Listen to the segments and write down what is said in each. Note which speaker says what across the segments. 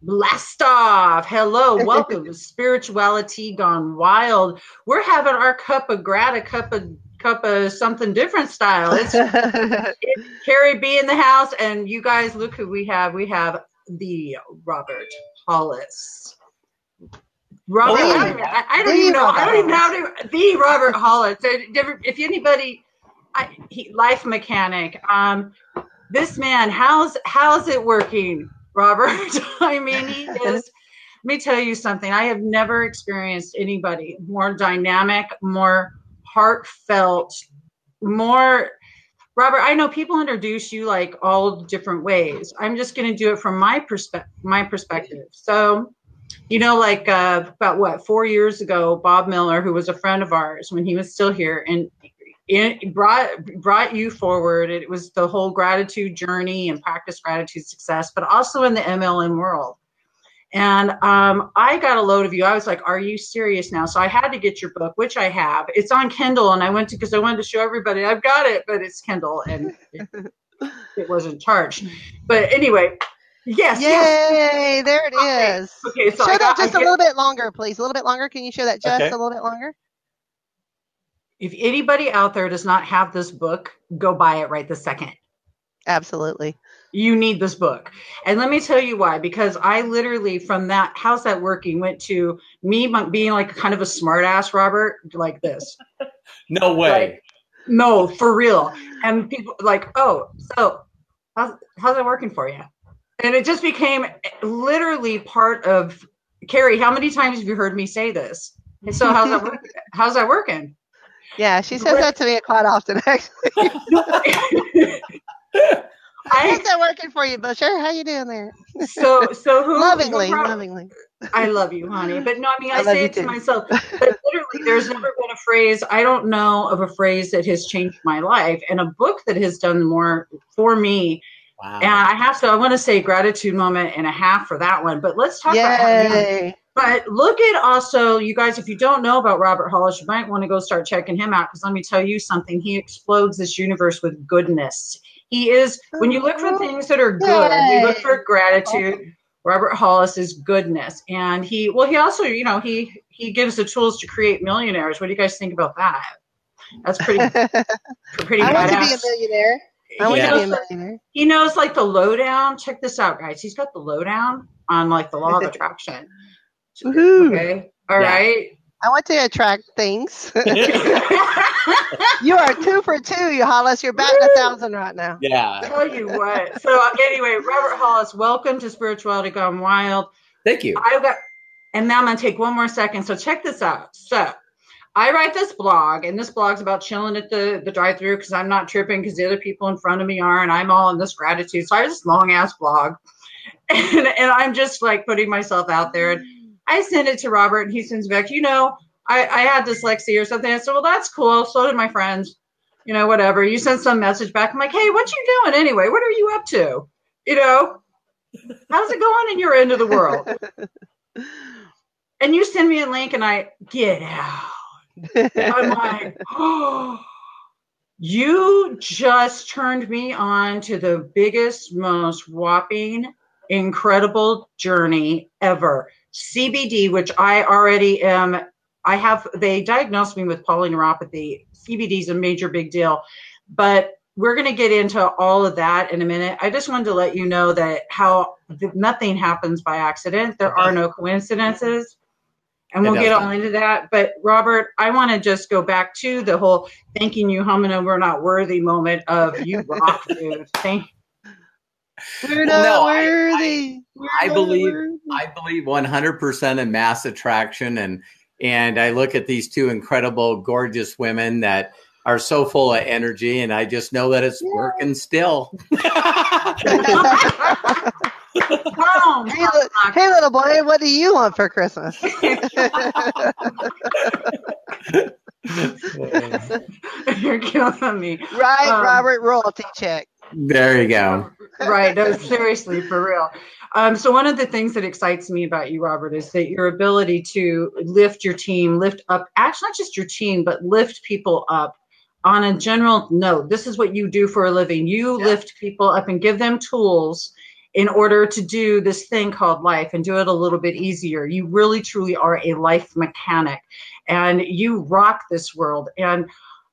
Speaker 1: Blast off. Hello, welcome to Spirituality Gone Wild. We're having our cup of Grata, cup of something different style. It's Carrie B in the house, and you guys look who we have. We have the Robert Hollis. Robert, I don't even know. I don't even know how to. The Robert Hollis. If anybody, life mechanic. This man, how's it working, Robert? I mean, he is. Let me tell you something. I have never experienced anybody more dynamic, more heartfelt, more. Robert, I know people introduce you like all different ways. I'm just going to do it from my perspective. So, like about 4 years ago, Bob Miller, who was a friend of ours when he was still here, and it brought you forward. It was the whole gratitude journey and practice gratitude success, but also in the MLM world. And I got a load of you. I was like, are you serious now? So I had to get your book, which I have. It's on Kindle, and I went to, because I wanted to show everybody I've got it, but it's Kindle, and it wasn't charged. But anyway, yes.
Speaker 2: Yay,
Speaker 1: yes.
Speaker 2: There it is.
Speaker 1: Okay, so
Speaker 2: show that just a little bit longer, please. A little bit longer. Can you show that just a little bit longer?
Speaker 1: If anybody out there does not have this book, go buy it right this second.
Speaker 2: Absolutely.
Speaker 1: You need this book. And let me tell you why. Because I literally, from that, how's that working, went to me being like kind of a smart ass, Robert, like this.
Speaker 3: No way.
Speaker 1: Like, no, for real. And people like, oh, so how's that working for you? And it just became literally part of, Carrie, how many times have you heard me say this? And so how's that working? How's that working?
Speaker 2: Yeah, she says that to me quite often, actually. How's that working for you, Busher? How you doing there?
Speaker 1: So who?
Speaker 2: Lovingly.
Speaker 1: I love you, honey. But no, I mean, I say it to myself. But literally, there's never been a phrase, I don't know of a phrase that has changed my life, and a book that has done more for me. Wow. And I want to say gratitude moment and a half for that one. But let's talk about how you. But look at also, you guys, if you don't know about Robert Hollis, you might want to go start checking him out, because let me tell you something. He explodes this universe with goodness. He is, when you look for things that are good, we look for gratitude. Robert Hollis is goodness. And he also, he gives the tools to create millionaires. What do you guys think about that? That's pretty
Speaker 2: I want to be a millionaire. I want to be a millionaire.
Speaker 1: He knows like the lowdown. Check this out, guys. He's got the lowdown on like the law of attraction. Okay. All right.
Speaker 2: I want to attract things. You are 2 for 2, you Hollis. You're batting 1,000 right now.
Speaker 3: Yeah.
Speaker 1: Tell you what. So anyway, Robert Hollis, welcome to Spirituality Gone Wild.
Speaker 3: Thank you.
Speaker 1: And now I'm going to take one more second. So check this out. So I write this blog, and this blog's about chilling at the drive-thru because I'm not tripping because the other people in front of me are, and I'm all in this gratitude. So I have this long-ass blog, and I'm just like putting myself out there. And I send it to Robert, and he sends back, I had dyslexia or something. I said, well, that's cool. So did my friends, whatever. You send some message back. I'm like, hey, what you doing anyway? What are you up to? How's it going in your end of the world? And you send me a link, and I get out. I'm like, oh, you just turned me on to the biggest, most whopping, incredible journey ever. CBD, which I already am. They diagnosed me with polyneuropathy. CBD is a major big deal, but we're going to get into all of that in a minute. I just wanted to let you know that nothing happens by accident. There are no coincidences, and we'll get all into that. But Robert, I want to just go back to the whole thanking you, Humana, we're not worthy moment of you rock, dude.
Speaker 2: We're not worthy.
Speaker 3: I believe 100% in mass attraction, and I look at these two incredible, gorgeous women that are so full of energy, and I just know that it's working still.
Speaker 2: Hey, little boy, what do you want for Christmas?
Speaker 1: You're killing me.
Speaker 2: Right, Robert, royalty check.
Speaker 3: There you go.
Speaker 1: Right. No, seriously, for real. So one of the things that excites me about you, Robert, is that your ability to lift your team, lift up, actually not just your team, but lift people up on a general note. This is what you do for a living. You lift people up and give them tools in order to do this thing called life and do it a little bit easier. You really, truly are a life mechanic, and you rock this world. And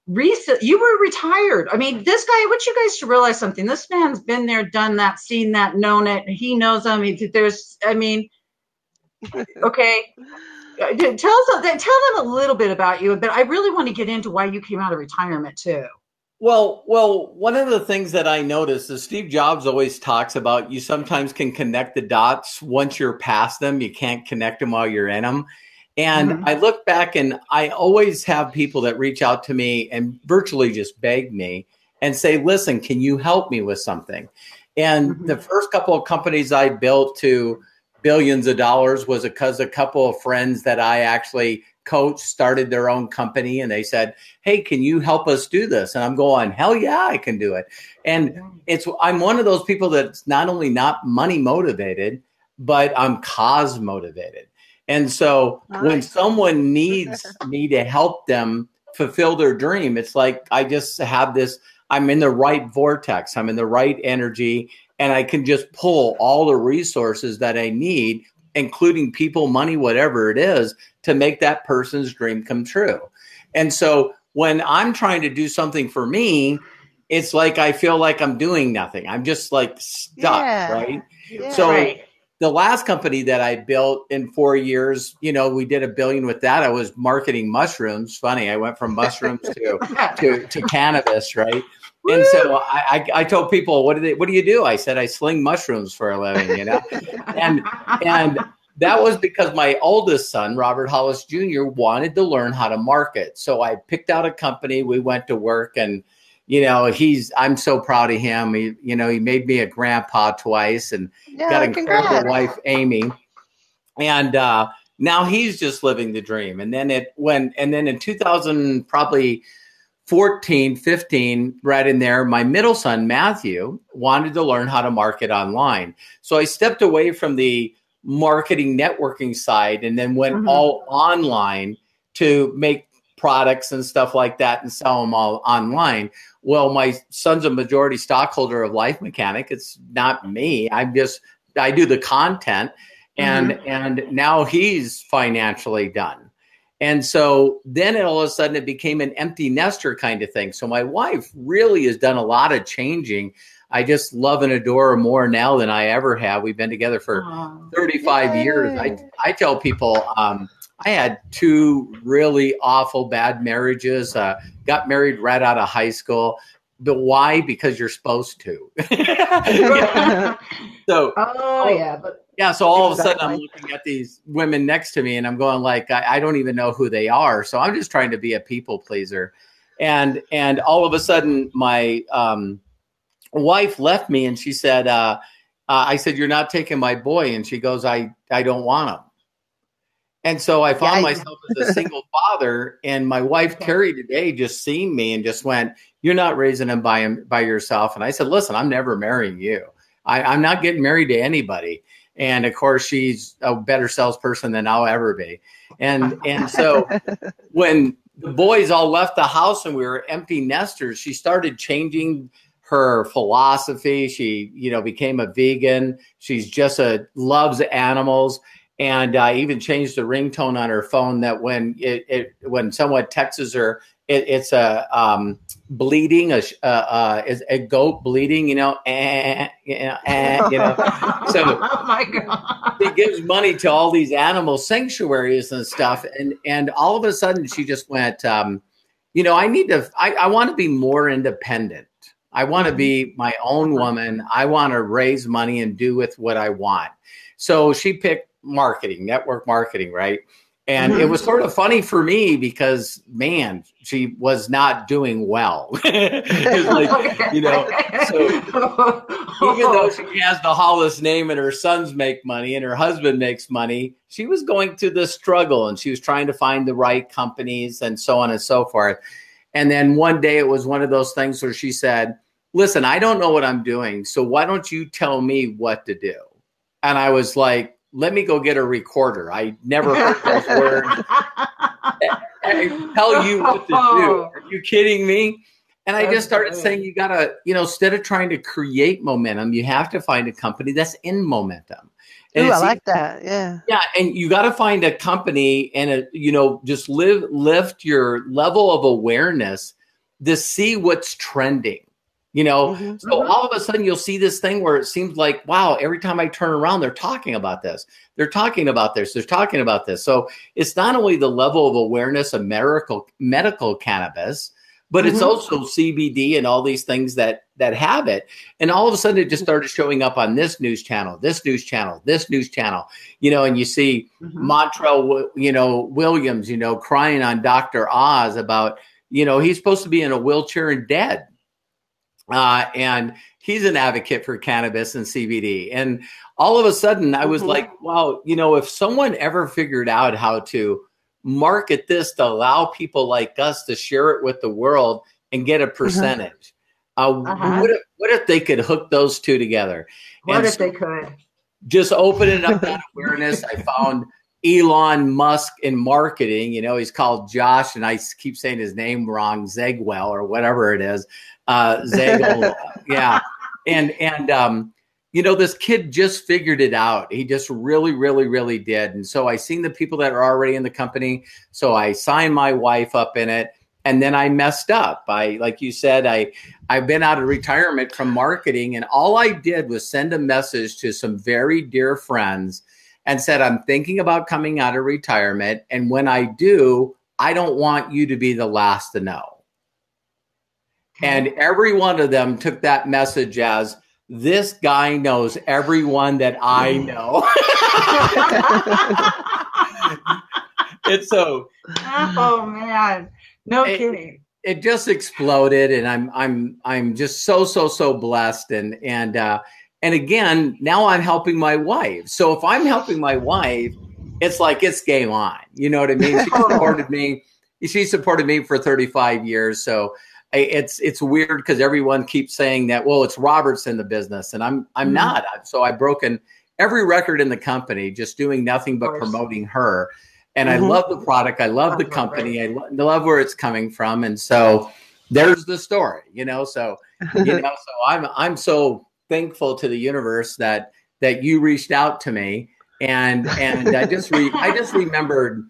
Speaker 1: you were retired. I mean, this guy, I want you guys to realize something. This man's been there, done that, seen that, known it. He knows them. Okay. Tell them a little bit about you, but I really want to get into why you came out of retirement too.
Speaker 3: Well, one of the things that I noticed is Steve Jobs always talks about you sometimes can connect the dots once you're past them. You can't connect them while you're in them. And I look back and I always have people that reach out to me and virtually just beg me and say, listen, can you help me with something? And the first couple of companies I built to billions of dollars was because a couple of friends that I actually coached started their own company, and they said, hey, can you help us do this? And I'm going, hell yeah, I can do it. And I'm one of those people that's not only not money motivated, but I'm cause motivated. And so when someone needs me to help them fulfill their dream, it's like I just have this, I'm in the right vortex, I'm in the right energy, and I can just pull all the resources that I need, including people, money, whatever it is, to make that person's dream come true. And so when I'm trying to do something for me, it's like I feel like I'm doing nothing. I'm just like stuck, right?
Speaker 2: Yeah.
Speaker 3: So the last company that I built in 4 years, we did $1 billion with that. I was marketing mushrooms. Funny, I went from mushrooms to cannabis, right? And so I told people, what do you do? I said, I sling mushrooms for a living, and that was because my oldest son, Robert Hollis Jr., wanted to learn how to market. So I picked out a company. We went to work, and I'm so proud of him. He made me a grandpa twice, and got an incredible wife, Amy. And now he's just living the dream. And then in 2000, probably 14, 15, right in there, my middle son, Matthew, wanted to learn how to market online. So I stepped away from the marketing networking side and then went all online to make products and stuff like that and sell them all online. Well, my son's a majority stockholder of Life Mechanic. It's not me. I do the content, and now he's financially done. And so then all of a sudden it became an empty nester kind of thing. So my wife really has done a lot of changing. I just love and adore her more now than I ever have. We've been together for 35 years. I tell people I had 2 really awful bad marriages, got married right out of high school. But why? Because you're supposed to. So all of a sudden I'm looking at these women next to me and I'm going like, I don't even know who they are. So I'm just trying to be a people pleaser. And all of a sudden my wife left me and she said, I said, you're not taking my boy. And she goes, I don't want him. And so I found myself as a single father, and my wife, Terry, today just seen me and just went, you're not raising him by yourself. And I said, listen, I'm never marrying you. I'm not getting married to anybody. And of course, she's a better salesperson than I'll ever be. And so when the boys all left the house and we were empty nesters, she started changing her philosophy. She, became a vegan. She's just loves animals. And I even changed the ringtone on her phone that when someone texts her, it's a bleeding, is a goat bleeding, So
Speaker 1: oh my God.
Speaker 3: She gives money to all these animal sanctuaries and stuff. And all of a sudden she just went, I want to be more independent. I want to be my own woman. I want to raise money and do with what I want. So she picked marketing, network marketing, right? And it was sort of funny for me because, man, she was not doing well. It's like, so even though she has the Hollis name and her sons make money and her husband makes money, she was going through the struggle and she was trying to find the right companies and so on and so forth. And then one day it was one of those things where she said, listen, I don't know what I'm doing, so why don't you tell me what to do? And I was like, let me go get a recorder. I never heard those words. I tell you what to do. Are you kidding me? And I just started saying, you got to, instead of trying to create momentum, you have to find a company that's in momentum.
Speaker 2: Ooh, I like that. Yeah.
Speaker 3: Yeah. And you got to find a company and, just lift your level of awareness to see what's trending. So all of a sudden you'll see this thing where it seems like, wow, every time I turn around, they're talking about this. They're talking about this. They're talking about this. So it's not only the level of awareness of medical cannabis, but it's also CBD and all these things that have it. And all of a sudden it just started showing up on this news channel, this news channel, this news channel, and you see Montrell, Williams, crying on Dr. Oz about, he's supposed to be in a wheelchair and dead. And he's an advocate for cannabis and CBD. And all of a sudden I was like, wow, if someone ever figured out how to market this to allow people like us to share it with the world and get a percentage, what if they could hook those two together?
Speaker 1: What if they could?
Speaker 3: Just open it up, that awareness. I found Elon Musk in marketing. He's called Josh, and I keep saying his name wrong, Zegwell or whatever it is. Zagel, yeah. And this kid just figured it out. He just really, really, really did. And so I seen the people that are already in the company. So I signed my wife up in it. And then I messed up. Like you said, I've been out of retirement from marketing, and all I did was send a message to some very dear friends and said, I'm thinking about coming out of retirement. And when I do, I don't want you to be the last to know. And every one of them took that message as, this guy knows everyone that I know. And so,
Speaker 1: oh man, no kidding.
Speaker 3: It just exploded, and I'm just so blessed. And again, now I'm helping my wife. So if I'm helping my wife, it's like it's game on. You know what I mean? She supported me. She supported me for 35 years. So it's weird because everyone keeps saying that, well, it's Robert's in the business, and I'm not. So I've broken every record in the company, just doing nothing but promoting her. And I love the product. I love the company. I love where it's coming from. And so there's the story, so, so I'm so thankful to the universe that you reached out to me. And I just remembered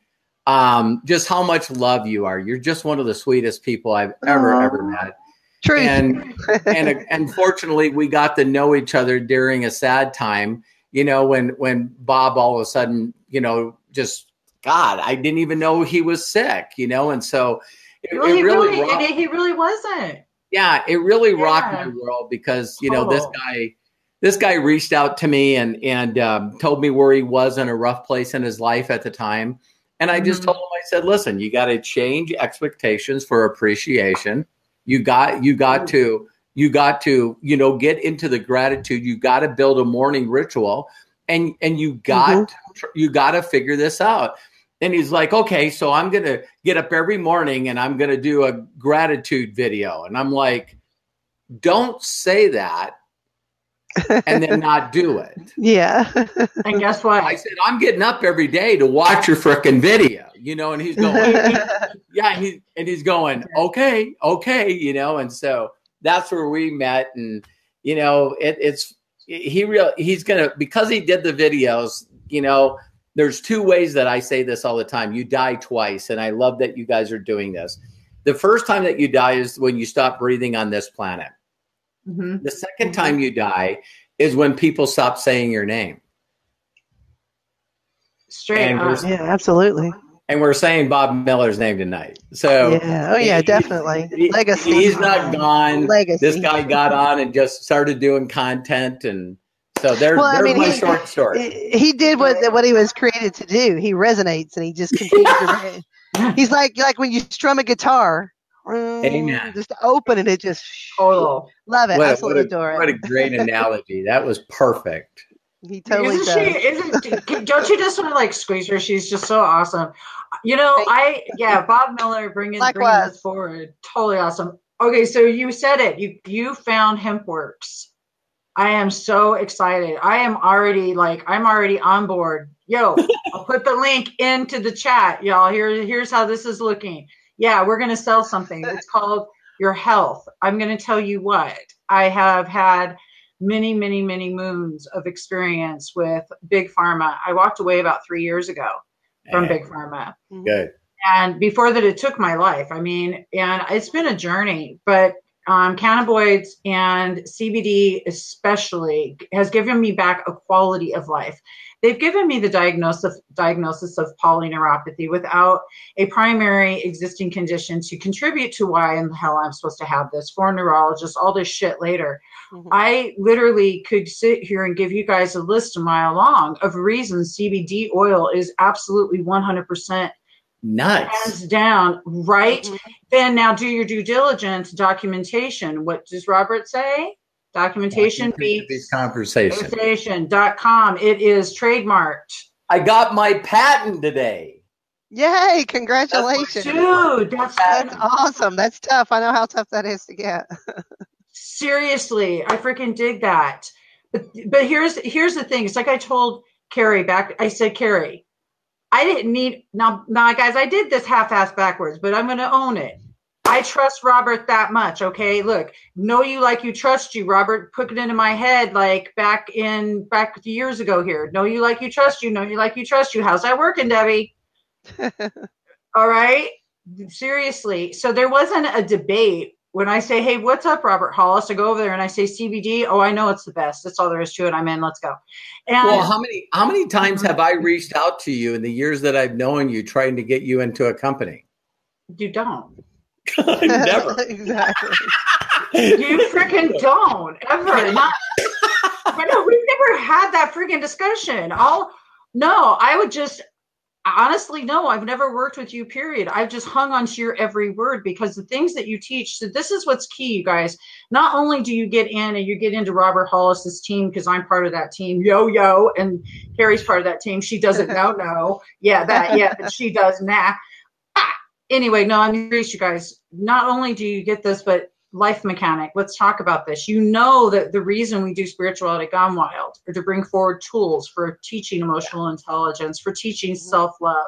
Speaker 3: just how much love you are. You're just one of the sweetest people I've ever met.
Speaker 2: True.
Speaker 3: And unfortunately, we got to know each other during a sad time, when Bob all of a sudden, just, God, I didn't even know he was sick, and so
Speaker 1: he really wasn't.
Speaker 3: Yeah, it really rocked my world because, this guy reached out to me and told me where he was in a rough place in his life at the time. And I just told him, I said, listen, you got to change expectations for appreciation. You got to, get into the gratitude. You got to build a morning ritual, and you got to figure this out. And he's like, okay, so I'm going to get up every morning and I'm going to do a gratitude video. And I'm like, don't say that and then not do it.
Speaker 2: Yeah.
Speaker 1: And guess what?
Speaker 3: I said, I'm getting up every day to watch your frickin' video, and he's going, yeah. He's going, okay. And so that's where we met. And, he's going to, because he did the videos, there's two ways that I say this all the time. You die twice. And I love that you guys are doing this. The first time that you die is when you stop breathing on this planet. The second time you die is when people stop saying your name.
Speaker 1: Straight up.
Speaker 2: Yeah, absolutely.
Speaker 3: And we're saying Bob Miller's name tonight. So
Speaker 2: yeah. Oh yeah, definitely. Legacy.
Speaker 3: He's not gone.
Speaker 2: Legacy.
Speaker 3: This guy got on and just started doing content, and so there's my short story.
Speaker 2: He did what he was created to do. He resonates, and he just continues to. He's like when you strum a guitar.
Speaker 3: Amen.
Speaker 2: Just open and it just love it. Absolutely adore it.
Speaker 3: What a great analogy. That was perfect.
Speaker 2: He totally does.
Speaker 1: Don't you just want to like squeeze her? She's just so awesome. Bob Miller bringing this forward. Totally awesome. Okay, so you said it. You found HempWorks. I am so excited. I'm already on board. Yo, I'll put the link into the chat, y'all. Here's how this is looking. Yeah, we're going to sell something. It's called your health. I'm going to tell you what, I have had many, many, many moons of experience with Big Pharma. I walked away about 3 years ago from Big Pharma.
Speaker 3: Good.
Speaker 1: And before that, it took my life. I mean, and it's been a journey, but cannabinoids and CBD especially has given me back a quality of life. They've given me the diagnosis of polyneuropathy without a primary existing condition to contribute to why in the hell I'm supposed to have this, for a neurologist, all this shit later. I literally could sit here and give you guys a list a mile long of reasons CBD oil is absolutely 100%
Speaker 3: nuts.
Speaker 1: hands down, right? Then now do your due diligence, documentation. What does Robert say? Documentation beats conversation.com. It is trademarked.
Speaker 3: I got my patent today.
Speaker 2: Yay, congratulations.
Speaker 1: Dude, that's
Speaker 2: awesome. That's tough. I know how tough that is to get.
Speaker 1: Seriously, I freaking dig that. But here's the thing. It's like I told Carrie back. I said, Carrie, I didn't need now guys, I did this half-ass backwards, but I'm going to own it. I trust Robert that much. Okay. Look, know you like you trust you. Robert put it into my head like back years ago here. Know you like you trust you. Know you like you trust you. How's that working, Debbie? All right. Seriously. So there wasn't a debate when I say, hey, what's up, Robert Hollis? I go over there and I say CBD. Oh, I know it's the best. That's all there is to it. I'm in. Let's go. And
Speaker 3: well, how many times have I reached out to you in the years that I've known you, trying to get you into a company?
Speaker 1: You don't.
Speaker 3: Never.
Speaker 2: Exactly.
Speaker 1: You freaking don't ever. Not, but no, we've never had that freaking discussion. I would just honestly, no, I've never worked with you, period. I've just hung on to your every word because the things that you teach. So this is what's key, you guys. Not only do you get in and you get into Robert Hollis's team, because I'm part of that team, yo, and Carrie's part of that team. She doesn't know. But she does nah. Anyway, no, I'm serious, you guys. Not only do you get this, but life mechanic. Let's talk about this. You know that the reason we do Spirituality Gone Wild are to bring forward tools for teaching emotional intelligence, for teaching self-love,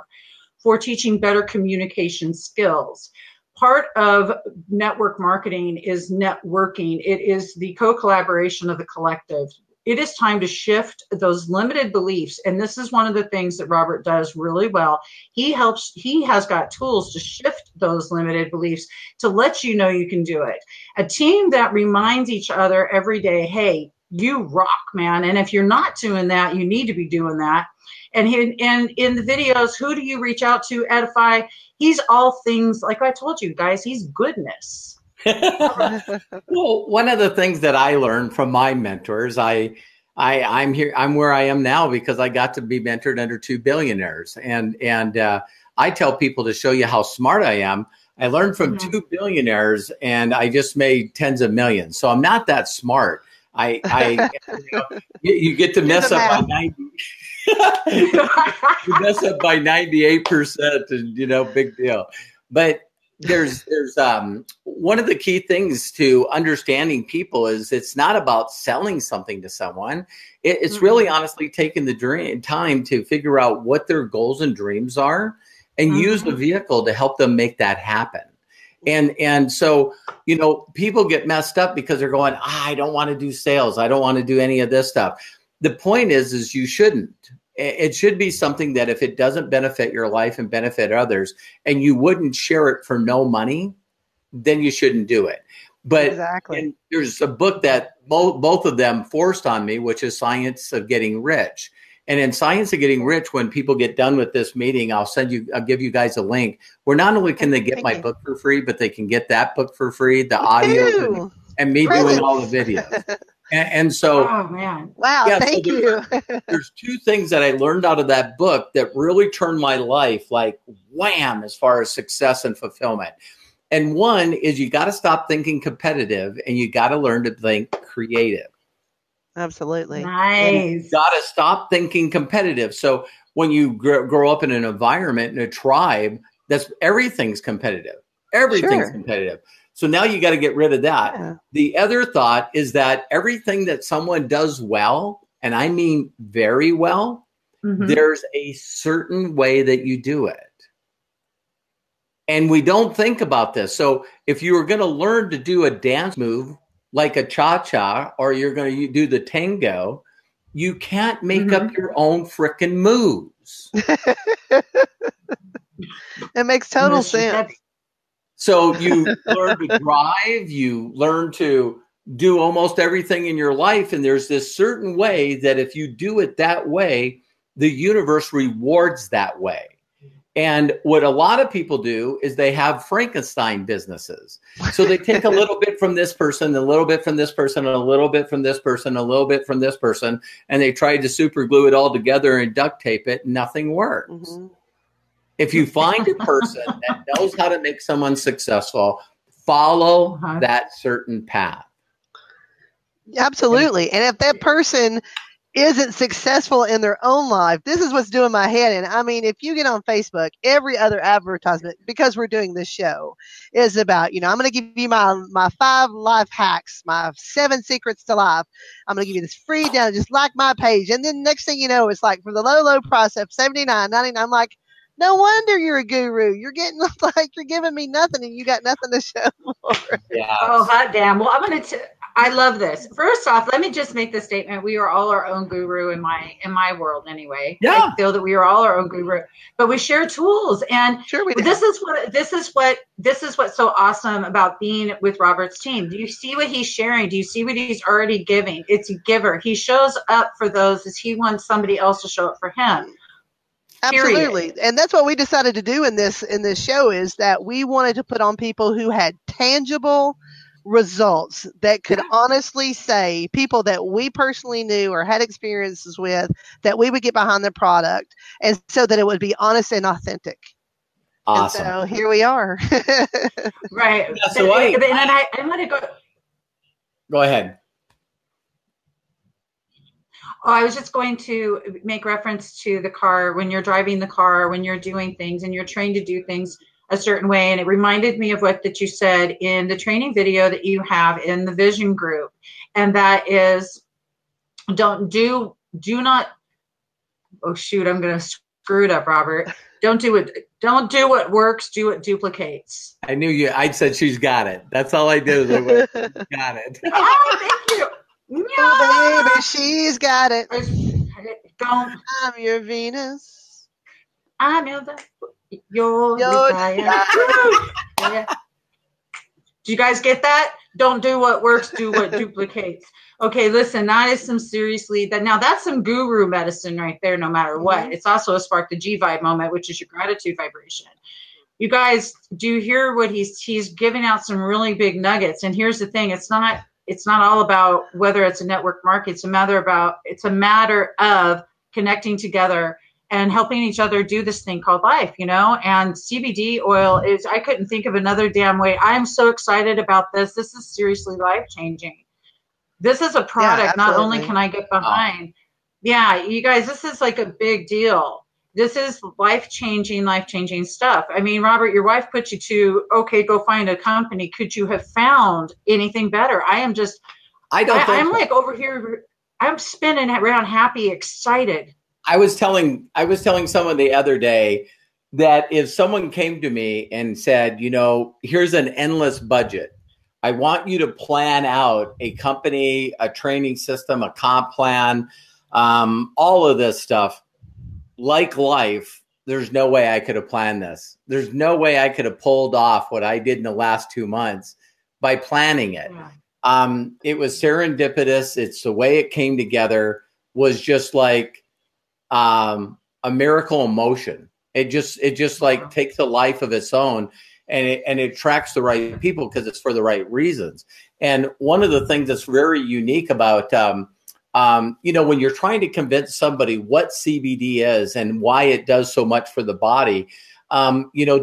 Speaker 1: for teaching better communication skills. Part of network marketing is networking. It is the co-collaboration of the collective. It is time to shift those limited beliefs. And this is one of the things that Robert does really well. He has got tools to shift those limited beliefs to let you know you can do it. A team that reminds each other every day, hey, you rock, man. And if you're not doing that, you need to be doing that. And in the videos, who do you reach out to, edify? He's all things, like I told you guys, he's goodness.
Speaker 3: Well, one of the things that I learned from my mentors, I'm where I am now because I got to be mentored under two billionaires. And I tell people, to show you how smart I am, I learned from two billionaires and I just made tens of millions. So I'm not that smart. You get to mess up by 90. You mess up by 98%, and big deal. But there's one of the key things to understanding people is it's not about selling something to someone. It's really honestly taking the time to figure out what their goals and dreams are and use the vehicle to help them make that happen. And so, people get messed up because they're going, I don't want to do sales. I don't want to do any of this stuff. The point is you shouldn't. It should be something that if it doesn't benefit your life and benefit others and you wouldn't share it for no money, then you shouldn't do it. But exactly. There's a book that both of them forced on me, which is Science of Getting Rich. And in Science of Getting Rich, when people get done with this meeting, I'll give you guys a link where not only can they get my book for free, but they can get that book for free, the audio and me doing all the videos. And so,
Speaker 1: oh man,
Speaker 2: wow, thank you.
Speaker 3: There's two things that I learned out of that book that really turned my life like wham as far as success and fulfillment. And one is you got to stop thinking competitive and you got to learn to think creative.
Speaker 2: Absolutely.
Speaker 1: Nice.
Speaker 3: You got to stop thinking competitive. So when you grow up in an environment, in a tribe, everything's competitive. Everything's competitive. So now you got to get rid of that. Yeah. The other thought is that everything that someone does well, and I mean very well, there's a certain way that you do it. And we don't think about this. So if you were going to learn to do a dance move like a cha-cha, or you're going to do the tango, you can't make up your own frickin' moves.
Speaker 2: It makes total sense.
Speaker 3: So you learn to drive, you learn to do almost everything in your life. And there's this certain way that if you do it that way, the universe rewards that way. And what a lot of people do is they have Frankenstein businesses. So they take a little bit from this person, a little bit from this person, and a little bit from this person, a little bit from this person, and they try to super glue it all together and duct tape it. Nothing works. Mm-hmm. If you find a person that knows how to make someone successful, follow that certain path.
Speaker 2: Absolutely. And if that person isn't successful in their own life, this is what's doing my head in. I mean, if you get on Facebook, every other advertisement, because we're doing this show, is about, I'm going to give you my 5 life hacks, my 7 secrets to life. I'm going to give you this free down, just like my page. And then next thing you know, it's like for the low price of $79.99. I'm like, no wonder you're a guru. You're getting like you're giving me nothing, and you got nothing to show for.
Speaker 1: Yeah. Oh, hot damn! Well, I love this. First off, let me just make the statement: we are all our own guru in my world, anyway. Yeah. I feel that we are all our own guru, but we share tools, and
Speaker 2: sure we do.
Speaker 1: This is what's so awesome about being with Robert's team. Do you see what he's sharing? Do you see what he's already giving? It's a giver. He shows up for those as he wants somebody else to show up for him.
Speaker 2: Absolutely. And that's what we decided to do in this show, is that we wanted to put on people who had tangible results that could honestly say, people that we personally knew or had experiences with, that we would get behind their product, and so that it would be honest and authentic.
Speaker 3: Awesome.
Speaker 2: And so here we are.
Speaker 1: Right.
Speaker 3: Yeah, so
Speaker 1: I'm going to go.
Speaker 3: Go ahead.
Speaker 1: Oh, I was just going to make reference to the car. When you're driving the car, when you're doing things and you're trained to do things a certain way. And it reminded me of what that you said in the training video that you have in the vision group. And that is, do not, oh shoot, I'm going to screw it up, Robert. Don't do what works, do what duplicates.
Speaker 3: I knew you. I said she's got it. That's all I did. Got it.
Speaker 1: Oh, thank you.
Speaker 2: No. Oh, baby, she's got it.
Speaker 1: Don't.
Speaker 2: I'm your Venus.
Speaker 1: I'm your desire. Yeah. Do you guys get that? Don't do what works, do what duplicates. Okay, listen, that is that's some guru medicine right there, no matter what. Mm-hmm. It's also a spark the G vibe moment, which is your gratitude vibration. You guys, do you hear what he's giving out some really big nuggets? And here's the thing, it's not all about whether it's a network market. It's a matter of connecting together and helping each other do this thing called life, and CBD oil I couldn't think of another damn way. I'm so excited about this. This is seriously life-changing. This is a product not only can I get behind. Yeah, you guys, this is like a big deal. This is life-changing stuff. I mean, Robert, your wife put you to, okay, go find a company. Could you have found anything better? I'm like over here, I'm spinning around happy, excited.
Speaker 3: I was telling someone the other day that if someone came to me and said, here's an endless budget, I want you to plan out a company, a training system, a comp plan, all of this stuff. Like life, there's no way I could have planned this. There's no way I could have pulled off what I did in the last 2 months by planning it. Yeah. It was serendipitous. It's the way it came together was just like a miracle in motion. It just like takes a life of its own, and it attracts the right people because it's for the right reasons. And one of the things that's very unique about when you're trying to convince somebody what CBD is and why it does so much for the body,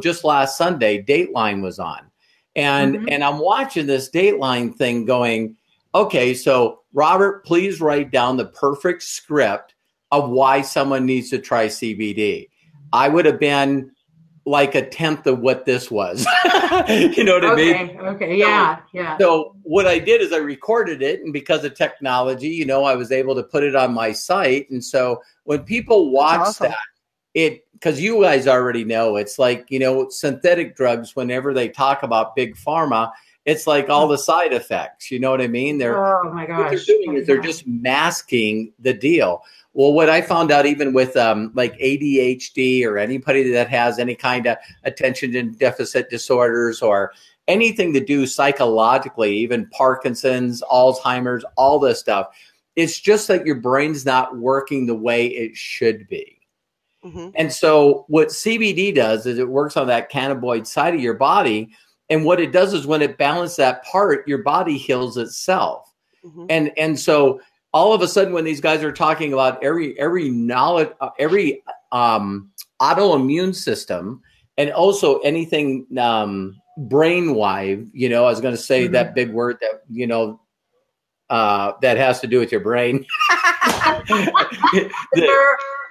Speaker 3: just last Sunday, Dateline was on. And I'm watching this Dateline thing going, okay, so Robert, please write down the perfect script of why someone needs to try CBD. I would have been like a tenth of what this was. You know what I mean?
Speaker 1: Okay. Yeah.
Speaker 3: So what I did is I recorded it, and because of technology, I was able to put it on my site. And so when people watch that, because you guys already know, it's like, synthetic drugs, whenever they talk about big pharma, it's like all the side effects, you know what I mean?
Speaker 1: Oh my
Speaker 3: What they're
Speaker 1: gosh.
Speaker 3: doing is they're just masking the deal. Well, what I found out, even with like ADHD or anybody that has any kind of attention and deficit disorders or anything to do psychologically, even Parkinson's, Alzheimer's, all this stuff, it's just that your brain's not working the way it should be. Mm-hmm. And so what CBD does is it works on that cannabinoid side of your body. And what it does is when it balances that part, your body heals itself. Mm-hmm. And so all of a sudden, when these guys are talking about every knowledge, every autoimmune system, and also anything brainwave, I was going to say that big word that that has to do with your brain.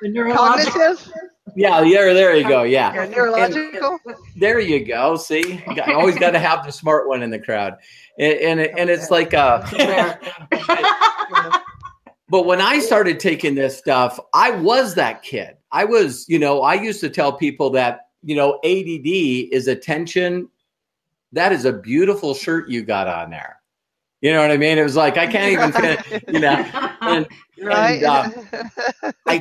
Speaker 2: Cognitive.
Speaker 3: Yeah, there you go. Yeah,
Speaker 2: neurological.
Speaker 3: There you go. See, you always got to have the smart one in the crowd, and it's like But when I started taking this stuff, I was that kid. I was, I used to tell people that, ADD is attention. That is a beautiful shirt you got on there. You know what I mean? It was like, I can't even, and I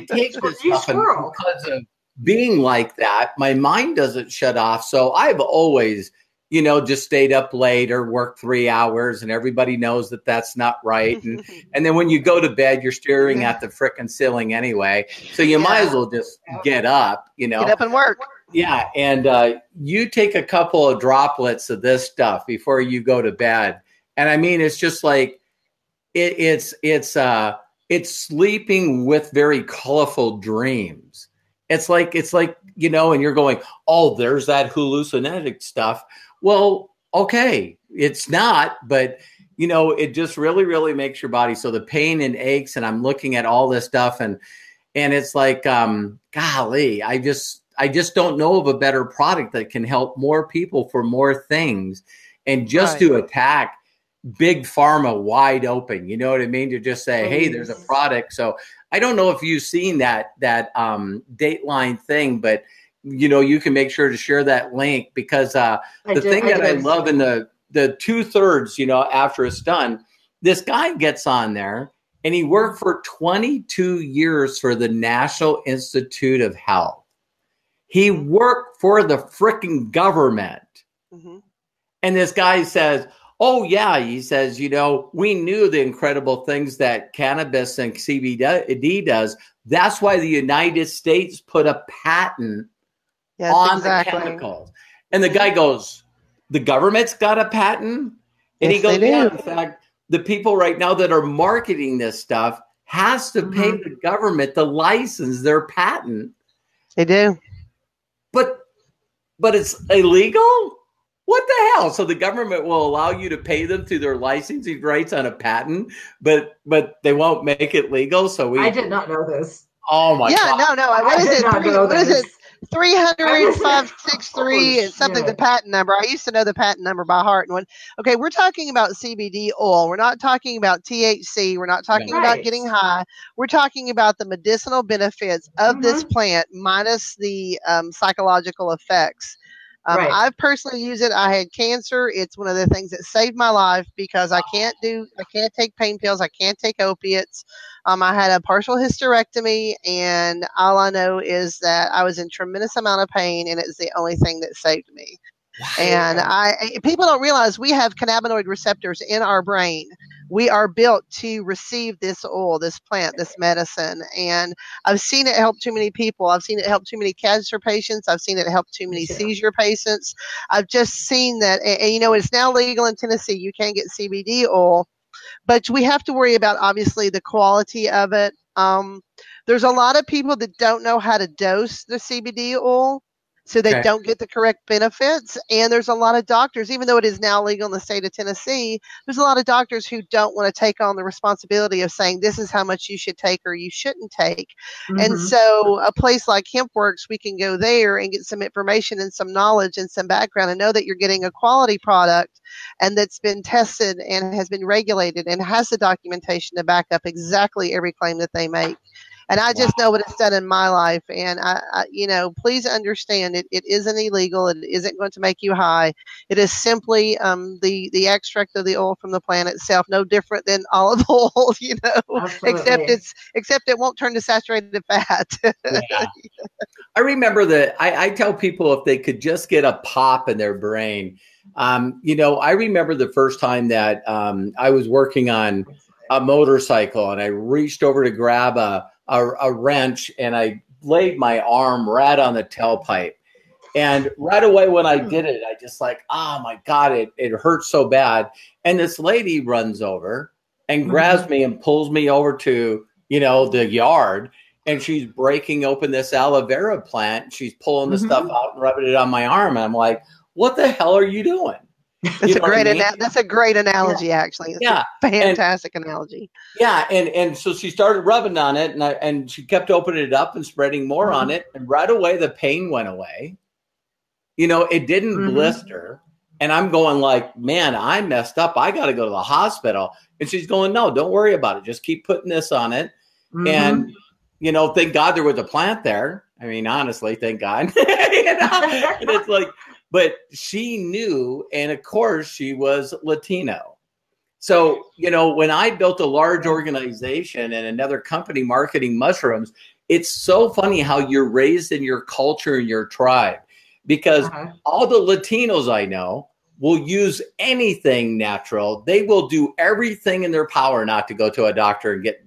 Speaker 3: take this stuff, and because of being like that, my mind doesn't shut off. So I've always, just stayed up late or worked 3 hours, and everybody knows that that's not right. And then when you go to bed, you're staring at the frickin' ceiling anyway. So you might as well just get up, Get
Speaker 2: up and work.
Speaker 3: Yeah. And you take a couple of droplets of this stuff before you go to bed. And I mean, it's just like, it's sleeping with very colorful dreams. It's like, and you're going, oh, there's that hallucinogenic stuff. Well, okay, it's not, but it just really, really makes your body. So the pain and aches, and I'm looking at all this stuff, and it's like, golly, I just don't know of a better product that can help more people for more things, and just to attack big pharma wide open. You know what I mean? To just say, hey, there's a product. So I don't know if you've seen that Dateline thing, but you can make sure to share that link, because the thing that I love in the 2/3, after it's done, this guy gets on there and he worked for 22 years for the National Institute of Health. He worked for the freaking government. Mm-hmm. And this guy says, oh, yeah, he says, we knew the incredible things that cannabis and CBD does. That's why the United States put a patent on the chemicals. And the guy goes, the government's got a patent? And he goes, yeah, in fact, the people right now that are marketing this stuff has to pay the government to license their patent.
Speaker 2: They do.
Speaker 3: But it's illegal? What the hell? So the government will allow you to pay them through their licensing rights on a patent, but they won't make it legal. So
Speaker 1: I did not know this.
Speaker 3: Oh my God.
Speaker 2: Yeah, no. What is it? 300-563 is something, the patent number. I used to know the patent number by heart. And we're talking about CBD oil. We're not talking about THC. We're not talking about getting high. We're talking about the medicinal benefits of this plant minus the psychological effects. I've personally used it. I had cancer. It's one of the things that saved my life, because I can't take pain pills. I can't take opiates. I had a partial hysterectomy, and all I know is that I was in tremendous amount of pain, and it's the only thing that saved me. Wow. And people don't realize we have cannabinoid receptors in our brain. We are built to receive this oil, this plant, this medicine. And I've seen it help too many people. I've seen it help too many cancer patients. I've seen it help too many seizure patients. I've just seen that. And it's now legal in Tennessee. You can get CBD oil, but we have to worry about, obviously, the quality of it. There's a lot of people that don't know how to dose the CBD oil, so they don't get the correct benefits. And there's a lot of doctors, even though it is now legal in the state of Tennessee, there's a lot of doctors who don't want to take on the responsibility of saying, this is how much you should take or you shouldn't take. And so a place like HempWorks, we can go there and get some information and some knowledge and some background and know that you're getting a quality product and that's been tested and has been regulated and has the documentation to back up exactly every claim that they make. And I just know what it's done in my life. And please understand it isn't illegal. It isn't going to make you high. It is simply the extract of the oil from the plant itself, no different than olive oil, except it won't turn to saturated fat.
Speaker 3: Yeah. I remember that I tell people if they could just get a pop in their brain. I remember the first time that I was working on a motorcycle and I reached over to grab a wrench and I laid my arm right on the tailpipe. And right away when I did it, I just like, oh my God, it hurt so bad. And this lady runs over and grabs me and pulls me over to, the yard. And she's breaking open this aloe vera plant. She's pulling the stuff out and rubbing it on my arm. And I'm like, what the hell are you doing?
Speaker 2: That's a great analogy, actually. It's a fantastic analogy.
Speaker 3: Yeah, and so she started rubbing on it, and she kept opening it up and spreading more on it, and right away the pain went away. It didn't blister, and I'm going like, man, I messed up. I got to go to the hospital. And she's going, no, don't worry about it. Just keep putting this on it, and thank God there was a plant there. I mean, honestly, thank God. And it's like. But she knew, and of course, she was Latino. So, when I built a large organization and another company marketing mushrooms, it's so funny how you're raised in your culture and your tribe. Because all the Latinos I know will use anything natural. They will do everything in their power not to go to a doctor and get,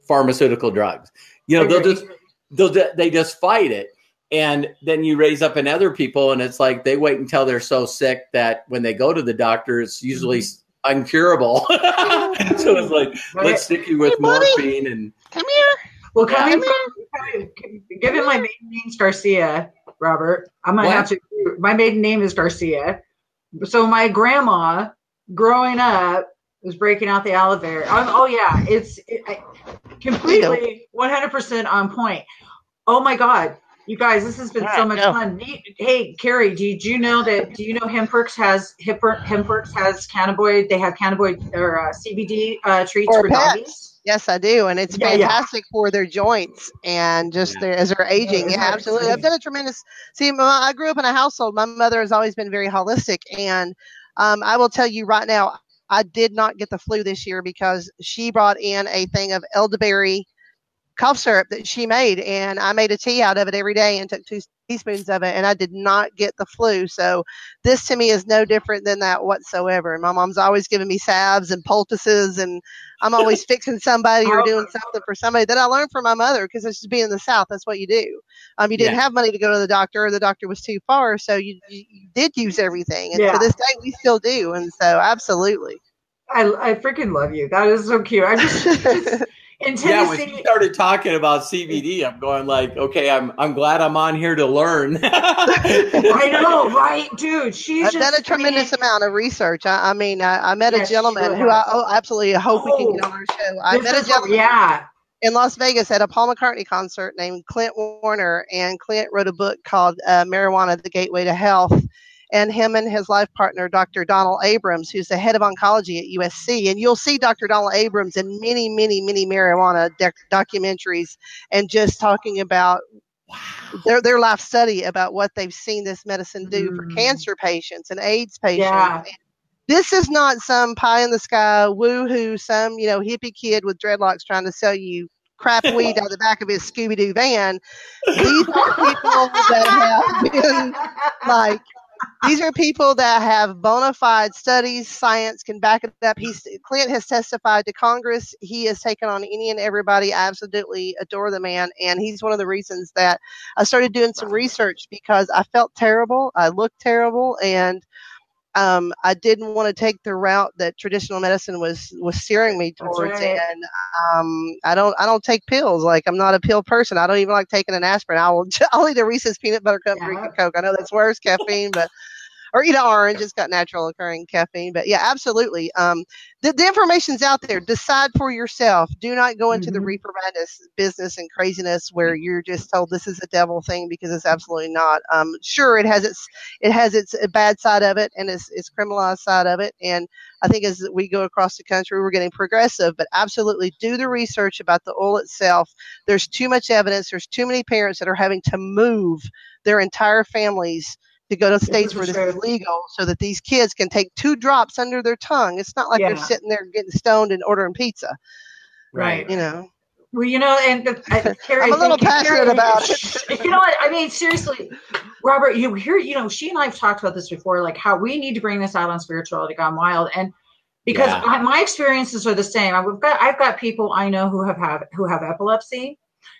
Speaker 3: pharmaceutical drugs. They just fight it. And then you raise up in other people, and it's like they wait until they're so sick that when they go to the doctor, it's usually uncurable. So it's like, let's stick you with morphine and
Speaker 2: come here.
Speaker 1: Well, given my maiden name's Garcia, Robert, I'm gonna have to. My maiden name is Garcia. So my grandma, growing up, was breaking out the aloe vera. It's completely 100% on point. Oh my God. You guys, this has been so much fun. Hey, Carrie, do you know Hempworks has cannabinoid? They have cannabinoid or CBD treats for doggies.
Speaker 2: Yes, I do, and it's fantastic for their joints and just as they're aging. Yeah, absolutely. I've done a tremendous. See, I grew up in a household. My mother has always been very holistic, and I will tell you right now, I did not get the flu this year because she brought in a thing of elderberry cough syrup that she made, and I made a tea out of it every day and took 2 teaspoons of it, and I did not get the flu. So this to me is no different than that whatsoever. And my mom's always giving me salves and poultices, and I'm always fixing somebody or doing something for somebody that I learned from my mother, because it's just being in the South. That's what you do. You didn't have money to go to the doctor, or the doctor was too far, so you did use everything. And to this day, we still do. And so absolutely.
Speaker 1: I freaking love you. That is so cute. I just in Tennessee,
Speaker 3: when she started talking about CBD, I'm going like, okay, I'm glad I'm on here to learn.
Speaker 1: I know, right, dude?
Speaker 2: I've done a tremendous amount of research. I met a gentleman who I absolutely hope we can get on our show. I met a gentleman in Las Vegas at a Paul McCartney concert named Clint Warner, and Clint wrote a book called Marijuana, the Gateway to Health. And him and his life partner, Dr. Donald Abrams, who's the head of oncology at USC. And you'll see Dr. Donald Abrams in many, many, many marijuana documentaries, and just talking about their life study about what they've seen this medicine do for cancer patients and AIDS patients. Yeah. This is not some pie in the sky, woo-hoo, some hippie kid with dreadlocks trying to sell you crap weed out of the back of his Scooby-Doo van. These are people that have been like, these are people that have bona fide studies. Science can back it up. Clint has testified to Congress. He has taken on any and everybody. I absolutely adore the man. And he's one of the reasons that I started doing some research, because I felt terrible. I looked terrible. And I didn't want to take the route that traditional medicine was steering me towards. Right. And I don't take pills. Like, I'm not a pill person. I don't even like taking an aspirin. I'll eat a Reese's peanut butter cup, drink a Coke. I know that's worse, caffeine, but or eat an orange. It's got natural occurring caffeine. But yeah, absolutely. The information's out there. Decide for yourself. Do not go into the reefer madness business and craziness where you're just told this is a devil thing, because it's absolutely not. Sure, it has its bad side of it and its criminalized side of it. And I think as we go across the country, we're getting progressive, but absolutely do the research about the oil itself. There's too much evidence. There's too many parents that are having to move their entire families to go to states where this is legal so that these kids can take 2 drops under their tongue. It's not like they're sitting there getting stoned and ordering pizza.
Speaker 3: Right.
Speaker 2: You know.
Speaker 1: Well, you know, and Carrie,
Speaker 2: I'm a little passionate about it.
Speaker 1: You know what? I mean, seriously, Robert, she and I have talked about this before, like how we need to bring this out on Spirituality Gone Wild. And because my experiences are the same. I've got people I know who have epilepsy,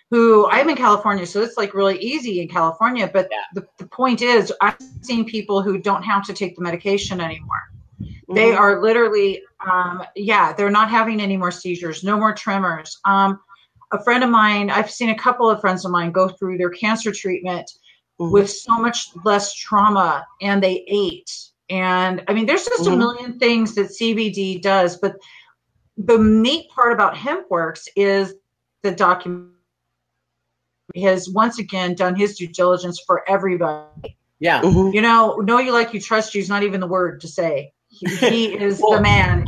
Speaker 1: who I'm in California, so it's like really easy in California. But the point is, I've seen people who don't have to take the medication anymore. They are literally, they're not having any more seizures, no more tremors. A friend of mine, I've seen a couple of friends of mine go through their cancer treatment with so much less trauma, and they ate. And I mean, there's just a million things that CBD does, but the neat part about HempWorks is the document has once again done his due diligence for everybody.
Speaker 3: Yeah.
Speaker 1: You know you, like you, trust you is not even the word to say. He is the man.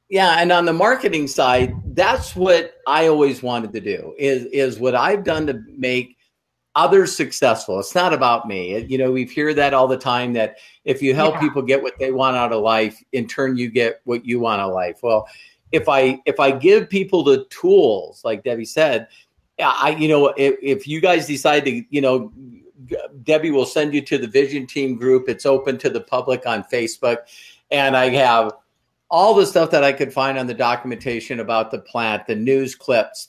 Speaker 3: Yeah, and on the marketing side, that's what I always wanted to do, is what I've done to make others successful. It's not about me. You know, we hear that all the time, that if you help people get what they want out of life, in turn you get what you want out of life. Well, if I give people the tools, like Debbie said, if you guys decide to, Debbie will send you to the Vision Team group. It's open to the public on Facebook. And I have all the stuff that I could find on the documentation about the plant, the news clips,